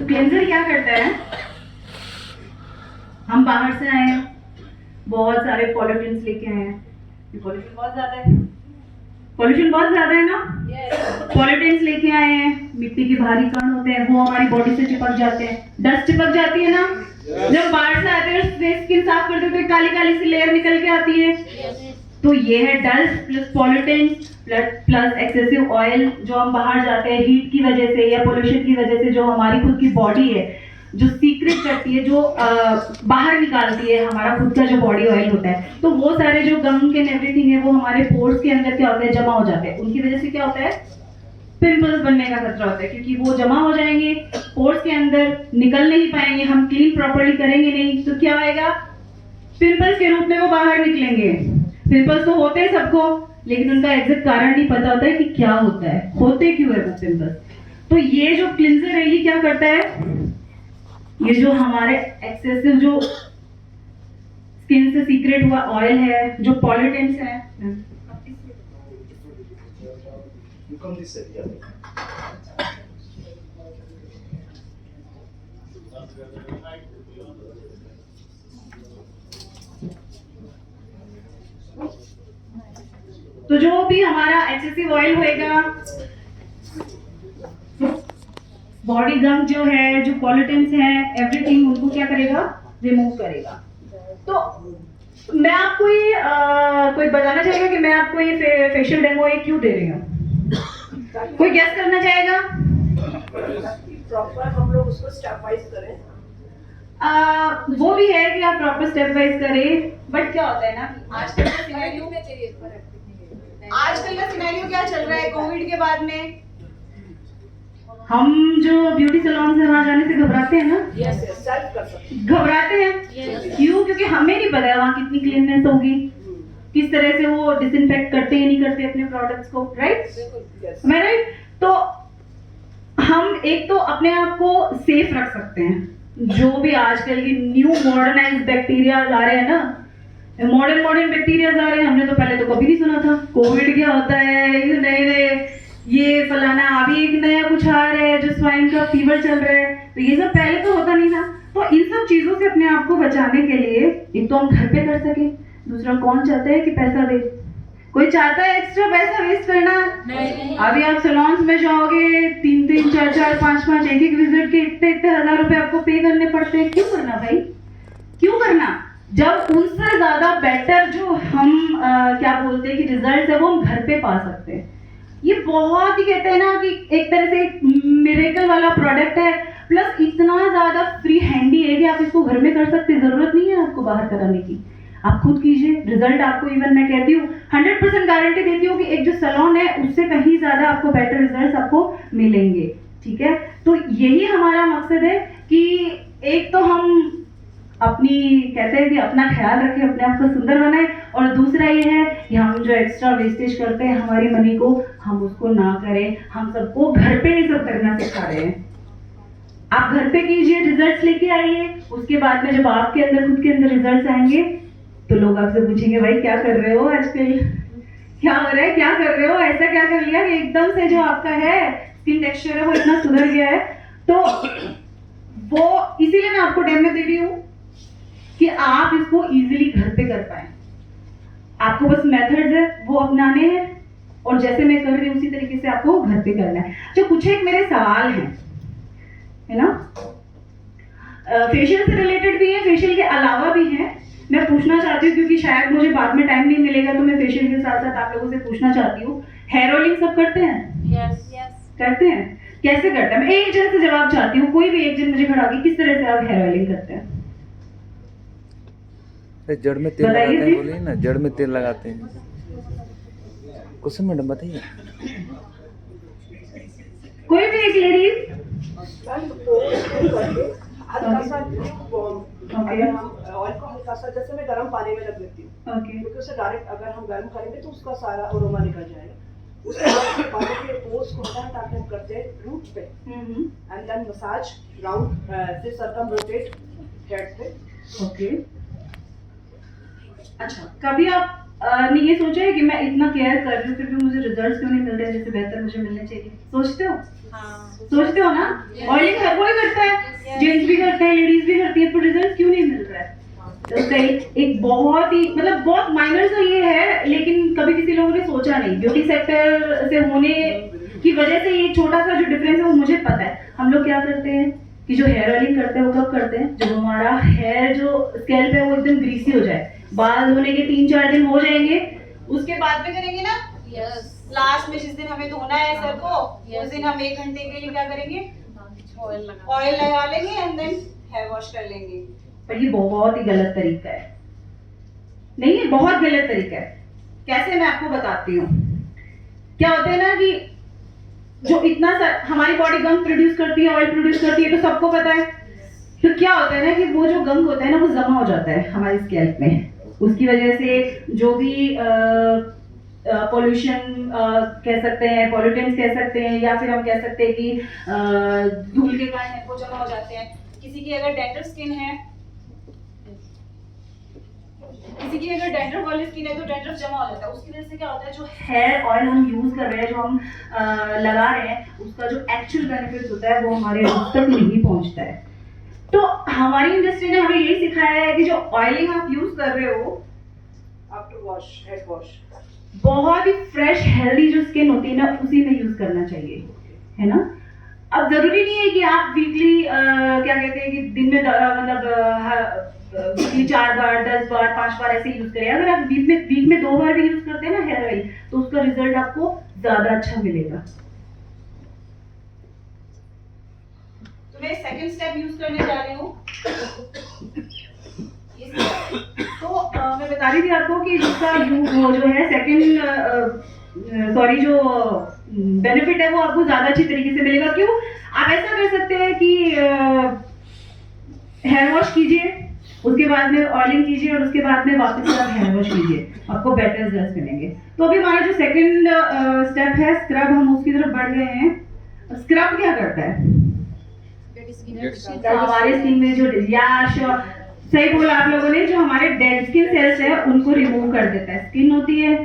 तो क्लेंजर क्या करता है, हम बाहर से आए हैं, बहुत सारे पॉल्यूटेंट्स लेके आए हैं, पॉल्यूशन बहुत ज्यादा है, पॉल्यूशन बहुत ज्यादा है ना, पॉल्यूटेंट्स लेके आए हैं, मिट्टी के भारी कण होते हैं, वो हमारी बॉडी से चिपक जाते हैं, डस्ट चिपक जाती है ना, जब बाहर से आते हैं स्किन साफ करते हैं तो काली काली सी लेयर निकल के आती है, तो ये है dust plus pollutants plus excessive oil, जो हम बाहर जाते हैं हीट की वजह से या पोल्यूशन की वजह से, जो हमारी खुद की बॉडी है जो सीक्रेट करती है, जो बाहर निकालती है, हमारा खुद का जो बॉडी ऑयल होता है, तो वो सारे जो गंग एंड एवरीथिंग है वो हमारे पोर्स के अंदर क्या होता है, जमा हो जाते हैं, उनकी वजह से क्या होता है, पिंपल्स बनने का खतरा होता है, क्योंकि वो जमा हो जाएंगे पोर्स के अंदर, निकल नहीं पाएंगे, हम क्लीन प्रॉपर्ली करेंगे नहीं, तो क्या आएगा, पिंपल्स के रूप में वो बाहर निकलेंगे। पिंपल्स तो होते हैं सबको, लेकिन उनका एग्जैक्ट कारण नहीं पता होता है कि क्या होता है, होते क्यों है वो पिंपल्स। तो ये जो क्लिंजर है ये क्या करता है, ये जो हमारे एक्सेसिव जो स्किन से सीक्रेट हुआ ऑयल है, जो पॉल्यूटेंट्स है, तो जो भी हमारा एक्सेसिव ऑयल होएगा, बॉडी गम जो है, जो पॉल्यूटेंट्स हैं, एवरीथिंग उनको क्या करेगा, रिमूव करेगा। तो मैं आपको ये कोई बताना चाहेगा कि मैं आपको ये फेशियल डेमो ये क्यों दे रही हूँ, कोई गेस करना चाहेगा? प्रॉपर हम लोग उसको स्टेप वाइज करें, वो भी है कि आप प्रॉपर स्टेप वाइज करें, बट क्या होता है ना, आजकल का सिनेरियो क्या चल रहा है, कोविड के बाद में हम जो ब्यूटी सैलून से वहाँ जाने से घबराते हैं ना, सेल्फ कर सकते हैं, घबराते हैं क्यों, क्योंकि हमें नहीं पता है वहाँ कितनी क्लीननेस होगी, किस तरह से वो डिसइंफेक्ट करते या नहीं करते अपने प्रोडक्ट्स को, राइट, मैं राइट। तो हम एक तो अपने आप को सेफ रख सकते हैं, जो भी आजकल की न्यू मॉडर्नाइज्ड बैक्टीरिया आ रहे हैं ना, मॉडर्न बैक्टीरिया आ रहे हैं, हमने तो पहले तो कभी नहीं सुना था, कोविड क्या होता है, ये नए ये फलाना, अभी एक नया कुछ आ रहा है जो स्वाइन का फीवर चल रहा है, तो ये सब पहले तो होता नहीं था। तो इन सब चीजों से अपने आप को बचाने के लिए एक तो हम घर पे कर सके, दूसरा कौन चाहता है कि पैसा दे, कोई चाहता है एक्स्ट्रा पैसा वेस्ट करना? नहीं। अभी आप सैलून्स में जाओगे 3-3, 4-4, 5-5 एक विजिट के इतने हजार रुपए आपको पे करने पड़ते हैं, क्यों करना भाई, क्यों करना, जब उनसे ज्यादा बेटर जो हम क्या बोलते हैं कि रिजल्ट है वो हम घर पे पा सकते हैं। ये बहुत ही कहते हैं ना कि एक तरह से मिरेकल वाला प्रोडक्ट है, प्लस इतना ज्यादा फ्री हैंडी है कि आप इसको घर में कर सकते हैं, जरूरत नहीं है आपको बाहर कराने की, आप खुद कीजिए, रिजल्ट आपको इवन मैं कहती हूँ 100% गारंटी देती हूँ कि एक जो सैलून है उससे कहीं ज्यादा आपको बेटर रिजल्ट आपको मिलेंगे, ठीक है। तो यही हमारा मकसद है कि एक तो हम अपनी कहते हैं कि अपना ख्याल रखें, अपने आप को सुंदर बनाएं, और दूसरा ये है कि हम जो एक्स्ट्रा वेस्टेज करते हैं हमारी मनी को, हम उसको ना करें, हम सबको घर पे ही सब करना सिखा रहे हैं। आप घर पे कीजिए, रिजल्ट्स लेके आइए, उसके बाद में जब आपके अंदर खुद के अंदर रिजल्ट्स आएंगे तो लोग आपसे पूछेंगे भाई क्या कर रहे हो आजकल, क्या हो रहा है, क्या कर रहे हो, ऐसा क्या कर लिया कि एकदम से जो आपका है स्किन टेक्सचर है वो इतना सुधर गया है। तो वो इसीलिए मैं आपको डेमो दे रही हूँ कि आप इसको इजीली घर पे कर पाए, आपको बस मेथड्स है वो अपनाने हैं, और जैसे मैं कर रही हूँ उसी तरीके से आपको घर पे करना है। जो कुछ एक मेरे सवाल हैं, है ना, फेशियल से रिलेटेड भी है, फेशियल के अलावा भी है, मैं पूछना चाहती हूँ क्योंकि शायद मुझे बाद में टाइम नहीं मिलेगा, तो मैं फेशियल के साथ साथ आप लोगों से पूछना चाहती हूँ, हेयर ऑयलिंग सब करते हैं? यस करते हैं, कैसे करते हैं? मैं एक जन से जवाब चाहती हूँ, कोई भी एक जन मुझे खड़ा होगी, किस तरह से आप हेयर ऑयलिंग करते हैं? जड़ में तेल लगाते हैं, बोलिए ना, जड़ में तेल लगाते हैं, कुछ मैडम बताइए, कोई भी एक लेडीज हल्का सा ऑयल को हल्का सा, जैसे मैं गर्म पानी में रख लेती हूँ, क्योंकि उसे डायरेक्ट अगर हम गर्म करेंगे तो उसका सारा अरोमा निकल जाएगा। उसके बाद पानी के पोर्स को हटा के हम करते हैं रूट पे, एंड देन मसाज राउंड से सर्कम रोटेट हेड पे। ओके, अच्छा, कभी आप ने ये सोचा है कि मैं इतना केयर कर रही हूँ फिर भी मुझे रिजल्ट्स क्यों नहीं मिल रहे जैसे बेहतर मुझे मिलने चाहिए? सोचते हो? हाँ। सोचते हो ना? ऑयलिंग हर कोई करता है, जेंट्स भी करते हैं, लेडीज भी करती है, तो रिजल्ट क्यों नहीं मिल रहा है? तो उसका एक बहुत ही मतलब बहुत माइनर सा ये है, लेकिन कभी किसी लोगों ने सोचा नहीं। ब्यूटी सेक्टर से होने की वजह से ये छोटा सा जो डिफरेंस है वो मुझे पता है। हम लोग क्या करते हैं कि जो हेयर ऑयलिंग करते हैं वो कब करते हैं? जब हमारा हेयर जो स्कैल्प है वो एकदम ग्रीसी हो जाए, बाल धोने के 3-4 दिन हो जाएंगे, उसके बाद में करेंगे ना। यस लास्ट में जिस दिन हमें धोना है सर को, उस दिन हम 1 घंटे के लिए क्या करेंगे? ऑयल लगा लेंगे एंड देन हेयर वॉश कर लेंगे। पर ये बहुत ही गलत तरीका है। नहीं, ये बहुत गलत तरीका है। कैसे, मैं आपको बताती हूँ। क्या होता है ना कि जो इतना हमारी बॉडी गंग प्रोड्यूस करती है, ऑयल प्रोड्यूस करती है, तो सबको पता है। तो क्या होता है ना कि वो जो गंग होता है ना वो जमा हो जाता है हमारी स्कैल्प में। उसकी वजह से जो भी पॉल्यूशन कह सकते हैं, पॉल्यूटेंट्स कह सकते हैं, या फिर हम कह सकते हैं कि धूल के कण है वो जमा हो जाते हैं। किसी की अगर डेंड्रफ स्किन है, किसी की अगर डेंड्रफ वाली स्किन है तो डेंड्रफ जमा हो जाता है। उसकी वजह से क्या होता है, जो हेयर ऑयल हम यूज कर रहे हैं, जो हम लगा रहे हैं, उसका जो एक्चुअल बेनिफिट होता है वो हमारे रूट तक नहीं पहुंचता है। तो हमारी इंडस्ट्री ने हमें यही सिखाया है कि जो ऑयलिंग आप यूज कर रहे हो आफ्टर वॉश, हेड वॉश, बहुत ही फ्रेश हेल्दी जो स्किन होती है ना उसी में यूज करना चाहिए, है ना। अब जरूरी नहीं है कि आप वीकली क्या कहते हैं कि दिन में मतलब वीकली 4 बार, 10 बार, 5 बार ऐसे यूज करें। अगर आप वीक में 2 बार भी यूज करते हैं ना हेयर ऑयल, तो उसका रिजल्ट आपको ज्यादा अच्छा मिलेगा। तो मैं सेकंड स्टेप यूज करने जा रही हूँ। तो मैं बता रही थी आपको कि जिसका वो जो है सेकंड जो बेनिफिट है वो आपको ज्यादा अच्छी तरीके से मिलेगा। क्यों? आप ऐसा कर सकते हैं कि हेयर वॉश कीजिए, उसके बाद में ऑयलिंग कीजिए और उसके बाद में वापस से आप हेयर वॉश कीजिए, आपको बेटर रिजल्ट्स मिलेंगे। तो अभी हमारा जो सेकंड स्टेप है स्क्रब, हम उसकी तरफ बढ़ गए हैं। स्क्रब क्या करता है? हमारे स्किन में जो सही बोला आप लोगों ने, जो हमारे डेड स्किन सेल्स है उनको रिमूव कर देता है। स्किन होती है,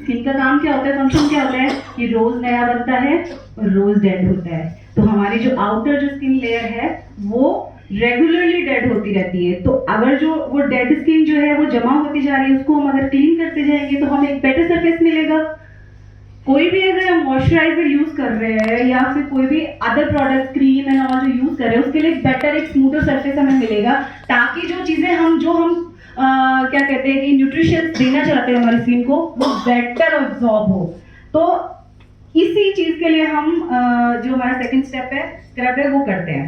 स्किन का काम क्या होता है, फंक्शन क्या होता है कि रोज नया बनता है और रोज डेड होता है। तो हमारी जो आउटर जो स्किन लेयर है वो रेगुलरली डेड होती रहती है। तो अगर जो वो डेड स्किन जो है वो जमा होती जा रही है, उसको हम अगर क्लीन करते जाएंगे तो हमें एक बेटर सरफेस मिलेगा। कोई भी अगर हम मॉइस्चराइजर यूज कर रहे हैं या फिर कोई भी other product, cream and all जो यूज कर रहे हैं, उसके लिए बेटर एक स्मूथर सरफेस हमें मिलेगा, ताकि जो चीजें हम क्या कहते हैं कि न्यूट्रिशंस देना चाहते हैं हमारी स्किन को, वो बेटर अब्सॉर्ब हो। तो इसी चीज के लिए हम जो हमारा सेकंड स्टेप है स्क्रब है वो करते हैं।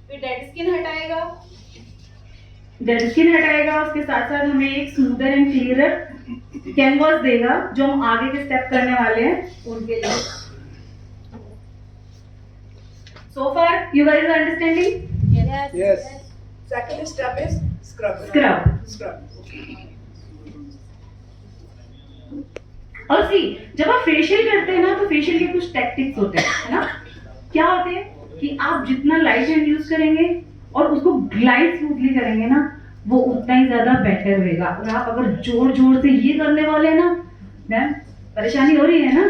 फिर डेड स्किन हटाएगा, उसके साथ साथ हमें एक स्मूदर एंड क्लियरर कैनवास देगा जो हम आगे के स्टेप करने वाले हैं उनके लिए। So far, you guys are understanding? Yes. Second step is scrub. Scrub. और जब आप फेशियल करते हैं ना तो फेशियल के कुछ टैक्टिक्स होते हैं, है ना। क्या होते हैं कि आप जितना लाइट हैंड यूज करेंगे और उसको ग्लाइड स्मूथली करेंगे ना, वो उतना ही ज्यादा बेटर होगा। और आप अगर जोर जोर से ये करने वाले हैं ना, मैम परेशानी हो रही है ना,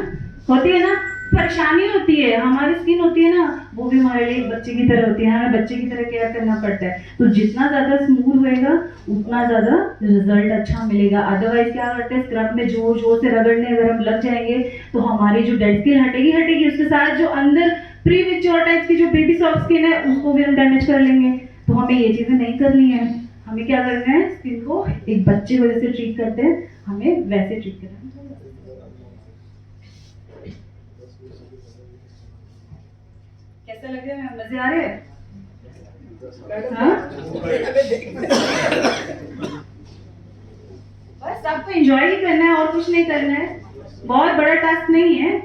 होती है ना, परेशानी होती है। हमारी स्किन होती है ना, वो भी हमारे लिए बच्चे की तरह होती है, हमें बच्चे की तरह केयर करना पड़ता है। तो जितना ज्यादा स्मूथ होएगा उतना ज्यादा रिजल्ट अच्छा मिलेगा। अदरवाइज क्या करते हैं, स्क्रब में जोर जोर से रगड़ने अगर हम लग जाएंगे तो हमारी जो डेड स्किन हटेगी, उसके साथ जो अंदर प्रीमेच्योर टाइप की जो बेबी सॉफ्ट स्किन है उसको भी हम डैमेज कर लेंगे। तो हमें ये चीजें नहीं करनी है। हमें क्या करना है, स्किन को एक बच्चे को जैसे ट्रीट करते हैं हमें वैसे ट्रीट करना है। कैसा लग रहा है? मजे आ रहे हैं? बस आपको एंजॉय ही करना है और कुछ नहीं करना है। बहुत बड़ा टास्क नहीं है,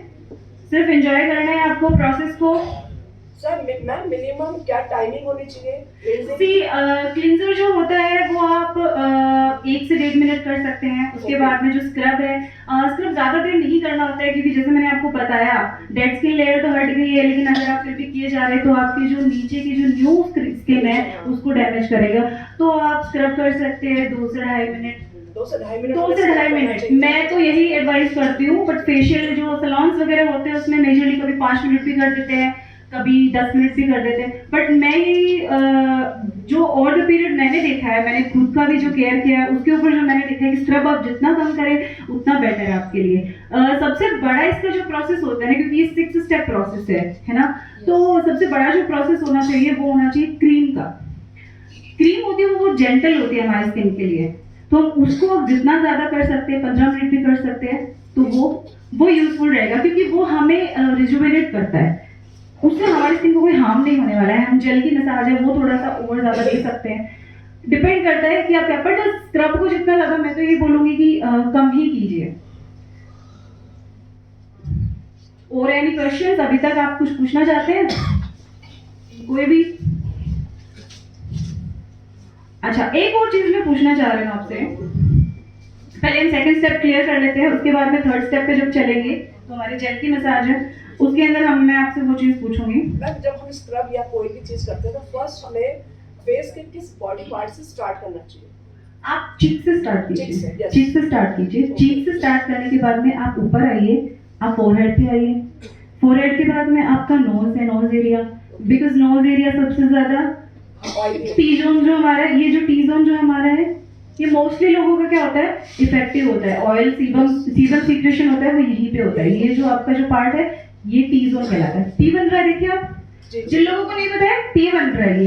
सिर्फ एंजॉय करना है आपको प्रोसेस को। सर मैम मिनिमम क्या टाइमिंग होनी चाहिए? क्लींजर जो होता है वो आप 1 से 1.5 मिनट कर सकते हैं। उसके बाद में जो स्क्रब है, स्क्रब ज्यादा देर नहीं करना होता है, क्योंकि जैसे मैंने आपको बताया डेड स्किन लेयर तो हट गई है, लेकिन अगर आप फिर भी किए जा रहे हैं तो आपकी जो नीचे की जो न्यू स्किन है उसको डैमेज करेगा। तो आप स्क्रब कर सकते हैं 2 से 2.5 मिनट। 2 से ढाई मिनट 2 से 2.5 मिनट मैं तो यही एडवाइस करती हूँ, बट फेशियल जो सैलून्स वगैरह होते हैं उसमें मेजरली कभी 5 मिनट भी कर देते हैं, कभी 10 मिनट भी कर देते हैं। बट मैं यही जो ओवर द पीरियड मैंने देखा है, मैंने खुद का भी जो केयर किया है उसके ऊपर जो मैंने देखा है कि स्क्रब आप जितना कम करें उतना बेटर है आपके लिए। सबसे बड़ा इसका जो प्रोसेस होता है, क्योंकि ये 6 स्टेप प्रोसेस है ना, तो सबसे बड़ा जो प्रोसेस होना चाहिए वो होना चाहिए क्रीम का। क्रीम होती है वो जेंटल होती है हमारे स्किन के लिए, तो हम उसको जितना ज्यादा कर सकते हैं, 15 मिनट भी कर सकते हैं, तो वो यूजफुल रहेगा, क्योंकि वो हमें रिजुवेनेट करता है, उससे हमारी स्किन को कोई हार्म नहीं होने वाला है। हम जेल की मसाज है वो थोड़ा सा ओवर ज्यादा दे सकते हैं, डिपेंड करता है कि आप क्या, बट स्क्रब को जितना ज्यादा मैं तो ये बोलूंगी कि कम ही कीजिए। और एनी क्वेश्चंस अभी तक आप कुछ पूछना चाहते हैं, कोई भी? अच्छा, एक और चीज मैं पूछना चाह रही हूँ आपसे, पहले हम सेकंड स्टेप क्लियर कर लेते हैं, उसके बाद में थर्ड स्टेप पे जब चलेंगे तो हमारी जेल की मसाज है, उसके अंदर मैं आपसे वो चीज पूछूंगी। जब हम स्क्रब या कोई भी चीज करते हैं तो फर्स्ट हमें फेस के किस बॉडी पार्ट से स्टार्ट करना चाहिए? आप चीक से स्टार्ट कीजिए, yes. चीक से स्टार्ट कीजिए। चीक से स्टार्ट करने के बाद में आप ऊपर आइए, आप फोरहेड पे आइए, फोरहेड के बाद में आपका नोज है, knows area, because knows area सबसे ज्यादा टी जोन जो हमारा है, ये जो टी जोन जो हमारा है, ये मोस्टली लोगों का क्या होता है, इफेक्टिव होता है, ऑयल सीबम सीक्रेशन होता है वो यहीं पे होता है। ये जो आपका जो पार्ट है ये टी जोन कहलाता है। टी बन रहा है, देखिए आप, जिन लोगों को नहीं पता है टी बन रहा है,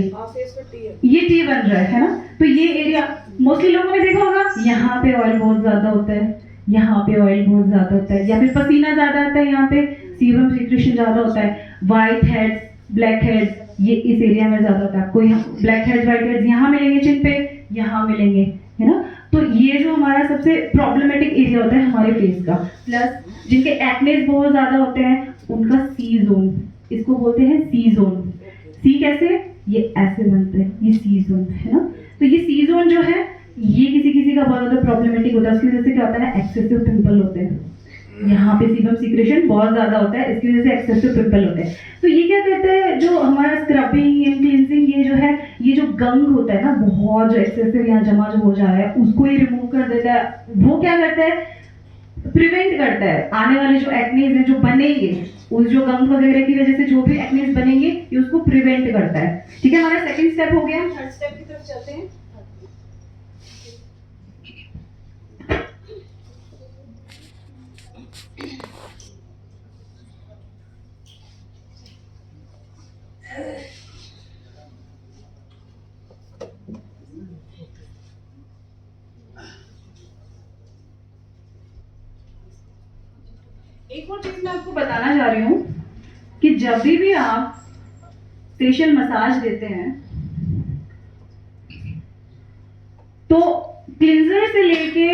ये टी बन रहा है ना, तो ये एरिया मोस्टली लोगों ने देखा होगा, यहाँ पे ऑयल बहुत ज्यादा होता है, यहाँ पे ऑयल बहुत ज्यादा होता है, या फिर पसीना ज्यादा आता है, यहाँ पे सीबम सीक्रेशन ज्यादा होता है, व्हाइट हेड्स, ब्लैक हेड्स ये इस एरिया में ज्यादा होता है। कोई ब्लैक हेड्स, व्हाइट हेड्स यहाँ मिलेंगे चिन पे, यहाँ मिलेंगे, है ना, तो ये जो हमारा सबसे प्रॉब्लमेटिक एरिया होता है हमारे फेस का। प्लस जिनके एक्नेस बहुत ज्यादा होते हैं उनका सी जोन, इसको बोलते हैं सी जोन। सी कैसे, ये ऐसे बनते हैं, ये सी जोन है ना, तो ये सी जोन जो है ये किसी किसी का बहुत ज्यादा प्रॉब्लमेटिक होता है, उसकी वजह से क्या होता है ना, एक्सेसिव पिंपल होते हैं, यहाँ पे सीबम सीक्रेशन बहुत ज्यादा होता है, इसकी वजह से एक्सेसिव पिंपल होते हैं। तो ये क्या कहते हैं, जो हमारा स्क्रबिंग एंड क्लींजिंग ये जो है, ये जो गंग होता है ना बहुत जो एक्सेसिव यहाँ जमा जो हो जा रहा है उसको ये रिमूव कर देता है। वो क्या करता है, प्रिवेंट करता है आने वाले जो एक्नेस है जो बनेंगे, उस जो गंग वगैरह की वजह से जो भी एक्नेस बनेंगे ये उसको प्रिवेंट करता है। ठीक है, हमारा सेकंड स्टेप हो गया, थर्ड स्टेप की तरफ चलते हैं। एक और चीज मैं आपको बताना चाह रही हूँ कि जब भी आप फेशियल मसाज देते हैं तो क्लींजर से लेके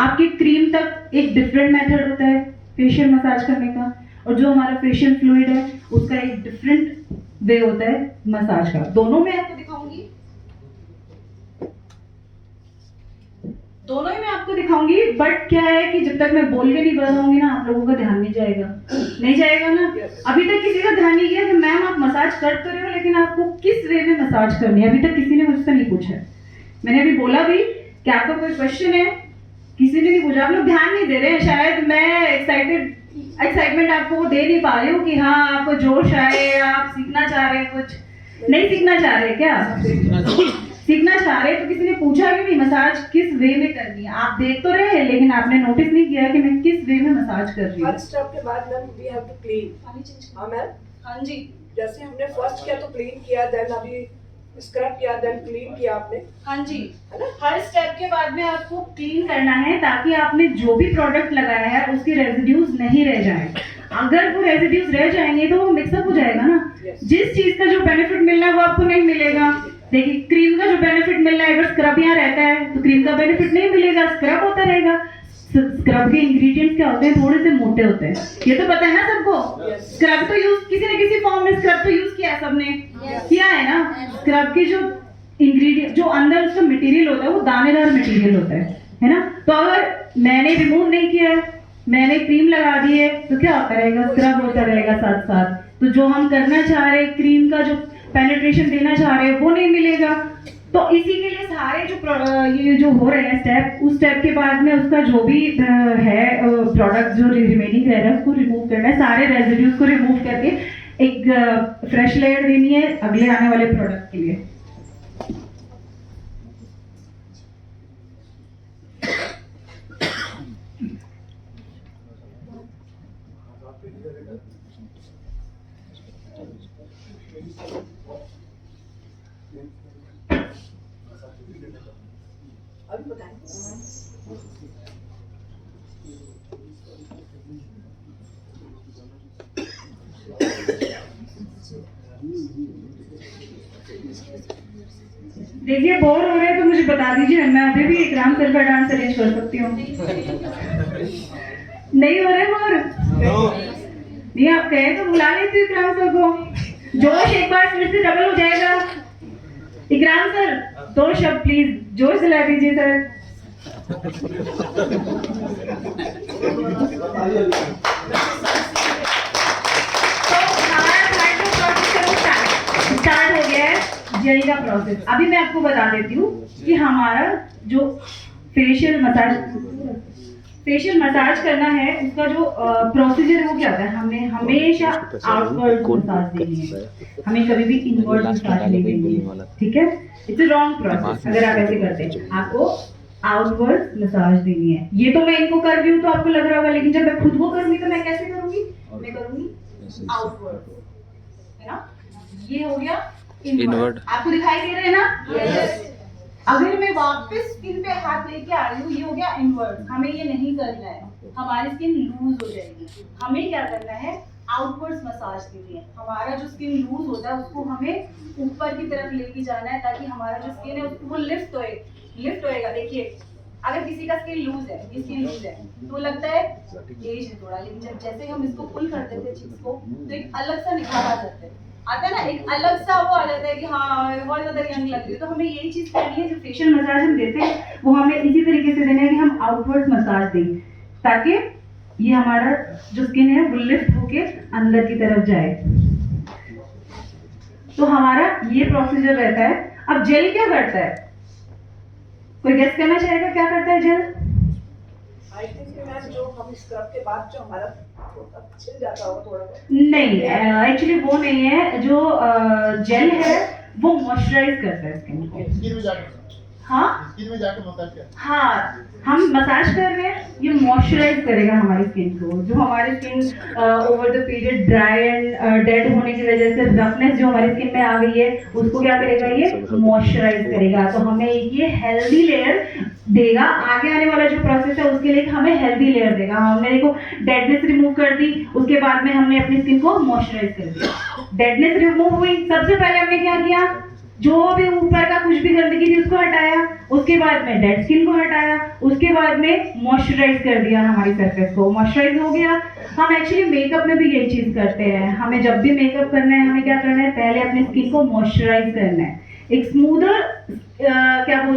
आपकी क्रीम तक एक डिफरेंट मेथड होता है फेशियल मसाज करने का, और जो हमारा फेशियल फ्लूइड है उसका एक डिफरेंट वे होता है मसाज का। दोनों में आपको दिखाऊंगी, दोनों ही मैं आपको दिखाऊंगी, बट क्या है कि जब तक मैं बोल के नहीं बताऊंगी ना आप लोगों का ध्यान नहीं जाएगा, नहीं जाएगा ना। अभी तक किसी का ध्यान नहीं गया कि मैम आप मसाज कर तो रहे हो लेकिन आपको किस वे में मसाज करनी है, अभी तक किसी ने मुझसे नहीं पूछा है। मैंने अभी बोला भी कि आपका कोई क्वेश्चन है, किसी ने नहीं पूछा, आप लोग ध्यान नहीं दे रहे हैं, शायद मैं एक्साइटमेंट आपको दे नहीं पा रही हूँ कि हाँ आपको जोश आए, आप सीखना चाह रहे हैं, कुछ नहीं सीखना चाह रहे क्या? सीखना चाह रहे, तो किसी ने पूछा कि नहीं मसाज किस वे में करनी है? आप देख तो रहे हैं लेकिन आपने नोटिस नहीं किया कि मैं किस वे में मसाज कर रही हूँ। हर स्टेप के बाद ma'am we have to clean. पानी चेंज। हाँ मैम, हाँ जी, जैसे हमने फर्स्ट किया तो क्लीन किया, देन अभी स्क्रब किया, देन क्लीन किया आपने, हाँ जी, है ना। हर स्टेप के बाद में आपको क्लीन करना है ताकि आपने जो भी प्रोडक्ट लगाया है उसके रेजिड्यूज नहीं रह जाए। अगर वो रेजिड्यूज रह जाएंगे तो वो मिक्सअप हो जाएगा ना। जिस चीज का जो बेनिफिट मिलना है वो आपको नहीं मिलेगा। देखिए क्रीम का जो बेनिफिट मिलना है, अगर स्क्रब यहाँ रहता है तो क्रीम का बेनिफिट नहीं मिलेगा, स्क्रब होता रहेगा। स्क्रब के इंग्रेडिएंट्स क्या होते हैं, थोड़े से मोटे होते हैं, ये तो पता है ना सबको। स्क्रब तो यूज किसी न किसी फॉर्म में स्क्रब तो यूज किया है सबने, किया है ना। स्क्रब के जो इंग्रेडिएंट जो अंदर उसका मटेरियल होता है वो दानेदार मटेरियल होता है ना। तो अगर मैंने रिमूव नहीं किया है, मैंने क्रीम लगा दी है, तो क्या होता रहेगा, स्क्रब होता रहेगा साथ साथ। तो जो हम करना चाह रहे हैं, क्रीम का जो पेनिट्रेशन देना चाह रहे हैं वो नहीं मिलेगा। तो इसी के लिए सारे जो ये जो हो रहे हैं स्टेप, उस स्टेप के बाद में उसका जो भी है प्रोडक्ट जो रिमेनिंग रह रहा है उसको रिमूव करना है, सारे रेजिड्यूज को रिमूव करके एक फ्रेश लेयर देनी है अगले आने वाले प्रोडक्ट के लिए। अभी बताएं। देखिए बोर हो रहे हैं तो मुझे बता दीजिए, मैं अभी भी इकराम सर का डांस अरेंज कर सकती हूँ। नहीं हो रहे बोर? नहीं, आप कहे तो बुला लेती हूँ इकराम सर को। जोश एक बार फिर से डबल हो जाएगा। इकराम सर 2 शब्द प्लीज जोश दिला दीजिए सर। स्टार्ट हो गया है जेल का प्रोसेस। अभी मैं आपको बता देती हूँ कि हमारा जो फेशियल मसाज करना है उसका जो प्रोसीजर है वो क्या होता है। हमें हमेशा आउटवर्ड मसाज देनी है, हमें कभी भी इनवर्ड मसाज नहीं देनी है, ठीक है। इट्स अ रॉन्ग प्रोसेस अगर आप ऐसे करते हैं। आपको आउटवर्ड मसाज देनी है। ये तो मैं इनको कर रही हूँ तो आपको लग रहा होगा, लेकिन जब मैं खुद को करूंगी तो मैं कैसे करूंगी? मैं करूंगी आउटवर्ड, है ना। ये हो गया इनवर्ड। आपको दिखाई दे रहे हैं ना? यस। अगर मैं वापस स्किन पे हाथ लेके आ रही हूँ, ये हो गया इनवर्ड। हमें ये नहीं करना है, हमारी स्किन लूज हो जाएगी। हमें क्या करना है? आउटवर्ड्स मसाज देनी है। हमारा जो स्किन लूज होता है उसको हमें ऊपर की तरफ लेके जाना है ताकि हमारा जो स्किन है वो लिफ्ट होएगा। देखिए अगर किसी का स्किन लूज है, ये स्किन लूज है तो लगता है एज है थोड़ा, लेकिन जब जैसे हम इसको पुल कर देते हैं चीज को तो एक अलग सा निखार आता है ना, एक अलग सा वो आ जाता है कि हाँ बहुत ज्यादा यंग लग रही है। तो हमें यही चीज करनी है, जो फेशियल मसाज हम देते हैं वो हमें इसी तरीके से देना है कि हम आउटवर्ड मसाज दें ताकि ये हमारा जो स्किन है वो लिफ्ट होके अंदर की तरफ जाए। तो हमारा ये प्रोसीजर रहता है। अब जेल क्या करता है? कोई गेस करना चाहेगा क्या करता है जेल? आई थिंक मैम जो हम स्क्रब के बाद जो हमारा छिल जाता होगा थोड़ा बहुत। नहीं, एक्चुअली वो नहीं है। जो जेल है वो मॉइस्चराइज करता है स्किन को। हाँ स्किन में जाके मसाज कर। हाँ, हम मसाज कर रहे हैं, ये मॉइस्चराइज करेगा हमारी स्किन को। जो हमारी skin over the period dry and dead होने की वजह से रफनेस जो हमारी स्किन में आ गई है उसको क्या करेगा? ये मॉइस्चराइज करेगा। तो हमें ये हेल्दी लेयर देगा। आगे आने वाला जो प्रोसेस है उसके लिए हमें हेल्दी लेयर देगा। हमने देखो डेडनेस रिमूव कर दी, उसके बाद में हमने अपनी स्किन को मॉइस्चराइज कर दिया। डेडनेस रिमूव हुई, सबसे पहले हमने क्या किया? जो भी ऊपर का कुछ भी गंदगी थी उसको हटाया, उसके बाद में डेड स्किन को हटाया, उसके बाद में मॉइस्चराइज कर दिया हमारी सरफेस को। मॉइस्चराइज हो गया। हम एक्चुअली मेकअप में भी यही चीज करते हैं। हमें जब भी मेकअप करना है हमें क्या करना है? पहले अपनी स्किन को मॉइस्चराइज करना है। एक स्मूदर क्या बोलते हैं